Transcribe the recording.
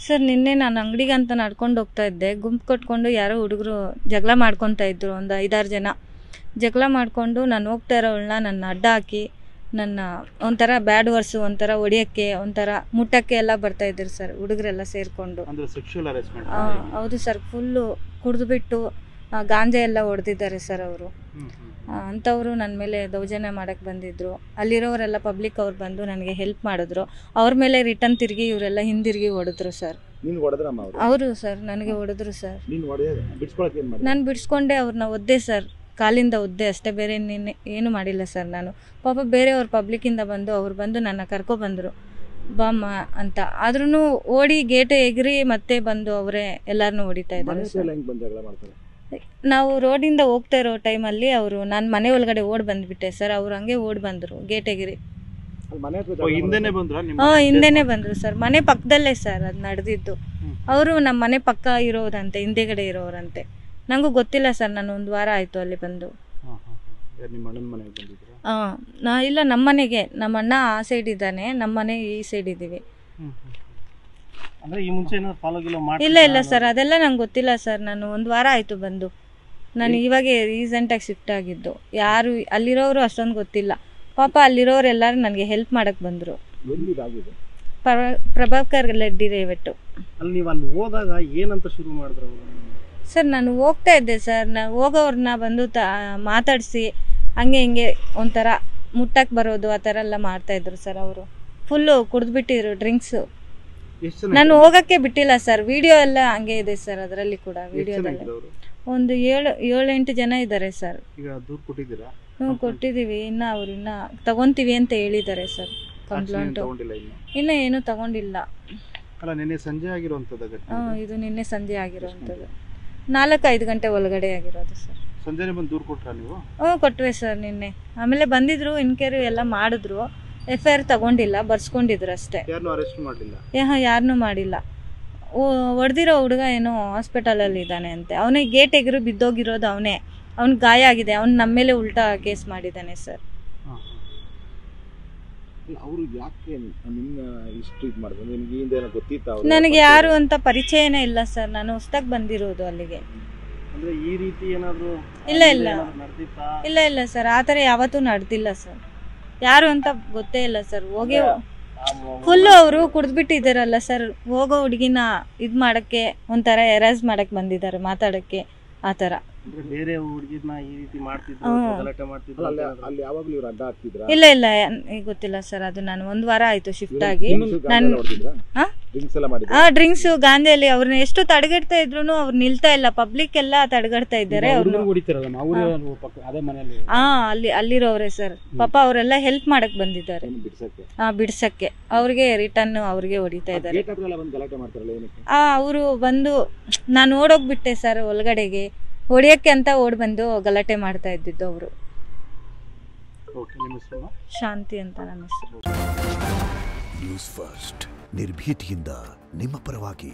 Sir ನಿನ್ನೆ ನಾನು ಅಂಗಡಿಗೆ ಅಂತ ನಡ್ಕೊಂಡು ಹೋಗ್ತಾ ಇದ್ದೆ, ಗುಂಪು ಕಟ್ಕೊಂಡು ಯಾರೋ ಹುಡುಗರು ಜಗಳ ಮಾಡ್ಕೊತಾ ಇದ್ರು, ಒಂದು 5-6 ಜನ ಜಗಳ ಮಾಡಿಕೊಂಡು ನಾನು ಹೋಗ್ತಾ ಇರೋಳನ್ನ ನನ್ನ ಅಡ್ಡ ಹಾಕಿ ನನ್ನ ಒಂಥರ ಬ್ಯಾಡ್ ವರ್ಸು, ಒಂಥರ ಹೊಡಿಯೋಕ್ಕೆ, ಒಂಥರ ಮುಟ್ಟಕ್ಕೆ ಎಲ್ಲ ಬರ್ತಾ ಇದ್ರು ಸರ್ ಹುಡುಗರೆಲ್ಲ ಸೇರಿಕೊಂಡು. ಹೌದು ಸರ್, ಫುಲ್ಲು ಕುಡಿದ್ಬಿಟ್ಟು ಗಾಂಜಾ ಎಲ್ಲ ಹೊಡೆದಿದ್ದಾರೆ ಸರ್ ಅವರು. ಅಂಥವರು ನನ್ನ ಮೇಲೆ ದೌರ್ಜನ್ಯ ಮಾಡೋಕ್ಕೆ ಬಂದಿದ್ದರು. ಅಲ್ಲಿರೋರೆಲ್ಲ ಪಬ್ಲಿಕ್ ಅವ್ರು ಬಂದು ನನಗೆ ಹೆಲ್ಪ್ ಮಾಡಿದ್ರು. ಅವ್ರ ಮೇಲೆ ರಿಟರ್ನ್ ತಿರುಗಿ ಇವರೆಲ್ಲ ಹಿಂದಿರುಗಿ ಹೊಡೆದ್ರು ಸರ್. ಅವರು ಸರ್ ನನಗೆ ಹೊಡೆದ್ರು ಸರ್. ನಾನು ಬಿಡಿಸ್ಕೊಂಡೆ, ಅವ್ರನ್ನ ಒದ್ದೆ ಸರ್, ಕಾಲಿಂದ ಒದ್ದೆ ಅಷ್ಟೇ, ಬೇರೆ ಏನು ಮಾಡಿಲ್ಲ ಸರ್ ನಾನು. ಪಾಪ ಬೇರೆಯವ್ರು ಪಬ್ಲಿಕ್ಕಿಂದ ಬಂದು ಅವ್ರು ಬಂದು ನನ್ನ ಕರ್ಕೊಬಂದರು ಬಾಮ್ಮ ಅಂತ. ಆದ್ರೂ ಓಡಿ ಗೇಟ್ ಎಗರಿ ಮತ್ತೆ ಬಂದು ಅವರೇ ಎಲ್ಲರನ್ನೂ ಹೊಡಿತಾ ಇದ್ದಾರೆ ಸರ್. ನಾವು ರೋಡಿಂದ ಹೋಗ್ತಾ ಇರೋ ಟೈಮಲ್ಲಿ ಅವರು ನಾನು ಮನೆ ಒಳಗಡೆ ಓಡಿ ಬಂದುಬಿಟ್ಟೆ ಸರ್. ಅವ್ರು ಹಂಗೆ ಓಡಿ ಬಂದರು ಗೇಟ್ ಎಗಿರಿ. ಹಿಂದೆನೇ ಬಂದರು ಸರ್, ಮನೆ ಪಕ್ಕದಲ್ಲೇ ಸರ್ ಅದು ನಡೆದಿದ್ದು. ಅವರು ನಮ್ಮ ಮನೆ ಪಕ್ಕ ಇರೋದಂತೆ, ಹಿಂದೆಗಡೆ ಇರೋರಂತೆ. ನನಗೂ ಗೊತ್ತಿಲ್ಲ ಸರ್, ನಾನು 1 ವಾರ ಆಯಿತು ಅಲ್ಲಿ ಬಂದು. ಇಲ್ಲ, ನಮ್ಮ ಮನೆಗೆ. ನಮ್ಮ ಅಣ್ಣ ಆ ಸೈಡ್ ಇದ್ದಾನೆ, ನಮ್ಮ ಮನೆ ಈ ಸೈಡ್ ಇದ್ದೀವಿ. ಇಲ್ಲ ಸರ್, ಅದೆಲ್ಲ ನಂಗೆ ಗೊತ್ತಿಲ್ಲ ಸರ್. ನಾನು 1 ವಾರ ಆಯಿತು ಬಂದು. ನಾನು ಇವಾಗ ರೀಸೆಂಟಾಗಿ ಶಿಫ್ಟ್ ಆಗಿದ್ದು. ಯಾರು ಅಲ್ಲಿರೋರು ಅಷ್ಟೊಂದು ಗೊತ್ತಿಲ್ಲ. ಪಾಪ ಅಲ್ಲಿರೋರೆಲ್ಲರೂ ನನಗೆ ಹೆಲ್ಪ್ ಮಾಡಕ್ಕೆ ಬಂದರು. ಪ್ರಭಾಕರ್ ರೆಡ್ಡಿ ರೇವಟ್ಟು. ಸರ್ ನಾನು ಹೋಗ್ತಾ ಇದ್ದೆ ಸರ್, ನಾನು ಹೋಗೋವ್ರನ್ನ ಬಂದು ಮಾತಾಡಿಸಿ ಹಂಗೆ ಹಿಂಗೆ ಒಂಥರ ಮುಟ್ಟಕ್ಕೆ ಬರೋದು ಆ ಥರ ಎಲ್ಲ ಮಾಡ್ತಾಯಿದ್ರು ಸರ್. ಅವರು ಫುಲ್ಲು ಕುಡಿದ್ಬಿಟ್ಟಿದ್ರು ಡ್ರಿಂಕ್ಸು. ನಾನು ಹೋಗೋಕ್ಕೆ ಬಿಟ್ಟಿಲ್ಲ ಸರ್. ವಿಡಿಯೋ ಎಲ್ಲ ಹಂಗೆ ಇದೆ ಸರ್, ಅದರಲ್ಲಿ ಕೂಡ ವಿಡಿಯೋದಲ್ಲಿ ಒಂದು 7-8 ಜನ ಇದ್ದಾರೆ ಸರ್. ಕೊಟ್ಟಿದ್ದೀವಿ, ಇನ್ನು ಅವ್ರು ಇನ್ನು ತಗೊಂತೀವಿ ಅಂತ ಹೇಳಿದ್ದಾರೆ ಸರ್. ಕಂಪ್ಲೇಂಟು ಇನ್ನೂ ಏನು ತಗೊಂಡಿಲ್ಲ. ಇದು ನಿನ್ನೆ ಸಂಜೆ ಆಗಿರೋವಂಥದ್ದು, 4-5 ಗಂಟೆ ಒಳಗಡೆ ಆಗಿರೋದು ಸರ್. ಕೊಟ್ವಿ ಸರ್ ನಿನ್ನೆ. ಆಮೇಲೆ ಬಂದಿದ್ರು, ಇನ್ಕ್ವೈರಿ ಎಲ್ಲ ಮಾಡಿದ್ರು. FIR ತಗೊಂಡಿಲ್ಲ, ಬರ್ಸ್ಕೊಂಡಿದ್ರು ಅಷ್ಟೇ. ಯಾರನ್ನೂ ಮಾಡಿಲ್ಲ. ಹೊಡೆದಿರೋ ಹುಡುಗ ಏನೋ ಹಾಸ್ಪಿಟಲಲ್ಲಿ ಇದ್ದಾನೆ ಅಂತೆ. ಅವನೇ ಗೇಟ್ ಎಗರು ಬಿದ್ದೋಗಿರೋದು ಅವನೇ. ಅವ್ನಿಗೆ ಗಾಯ ಆಗಿದೆ. ಅವ್ನು ನಮ್ಮ ಮೇಲೆ ಉಲ್ಟಾ ಕೇಸ್ ಮಾಡಿದ್ದಾನೆ ಸರ್. ನನಗೆ ಯಾರು ಅಂತ ಪರಿಚಯನೇ ಇಲ್ಲ ಸರ್. ನಾನು ಹೊಸದಾಗಿ ಬಂದಿರೋದು ಅಲ್ಲಿಗೆ. ಇಲ್ಲ ಸರ್, ಆ ಥರ ಯಾವತ್ತೂ ನಡೆದಿಲ್ಲ ಸರ್. ಯಾರು ಅಂತ ಗೊತ್ತೇ ಇಲ್ಲ ಸರ್. ಹೋಗಿ ಫುಲ್ಲು ಅವರು ಕುಡಿದ್ಬಿಟ್ಟಿದ್ದಾರಲ್ಲ ಸರ್. ಹೋಗೋ ಹುಡುಗಿನ ಇದು ಮಾಡೋಕ್ಕೆ, ಒಂಥರ ಎರಾಸ್ ಮಾಡೋಕ್ಕೆ ಬಂದಿದ್ದಾರೆ, ಮಾತಾಡೋಕ್ಕೆ ಆ ಥರ. ಇಲ್ಲ ಗೊತ್ತಿಲ್ಲ ಸರ್. ಅದು ನಾನು 1 ವಾರ ಆಯ್ತು ಶಿಫ್ಟ್ ಆಗಿ. ಡ್ರಿಂಕ್ಸ್ ಗಾಂಜಾಲಿ ಅವ್ರನ್ನ ಎಷ್ಟು ತಡೆಗಟ್ತಾ ಇದ್ರು ಅವ್ರು ನಿಲ್ತಾ ಇಲ್ಲ. ಪಬ್ಲಿಕ್ ಎಲ್ಲ ತಡೆಗಟ್ತಾ ಇದ್ದಾರೆ. ಅಲ್ಲಿರೋರೆ ಸರ್. ಪಾಪ ಅವರೆಲ್ಲ ಹೆಲ್ಪ್ ಮಾಡಕ್ ಬಂದಿದ್ದಾರೆ, ಬಿಡ್ಸಕ್ಕೆ. ಅವ್ರಿಗೆ ರಿಟರ್ನ್ ಅವ್ರಿಗೆ ಹೊಡಿತಾ ಇದ್ದಾರೆ. ಅವರು ಬಂದು ನಾನು ಓಡೋಗ್ಬಿಟ್ಟೆ ಸರ್ ಒಳಗಡೆಗೆ. ಹೊಡಿಯಕ್ಕೆ ಅಂತ ಓಡ್ ಬಂದು ಗಲಾಟೆ ಮಾಡ್ತಾ ಇದ್ದಿದ್ದು ಅವರು. ಶಾಂತಿ ಅಂತ ನನ್ನ ಹೆಸರು. ನ್ಯೂಸ್ ಫಸ್ಟ್, ನಿರ್ಭೀತಿಯಿಂದ ನಿಮ್ಮ ಪರವಾಗಿ.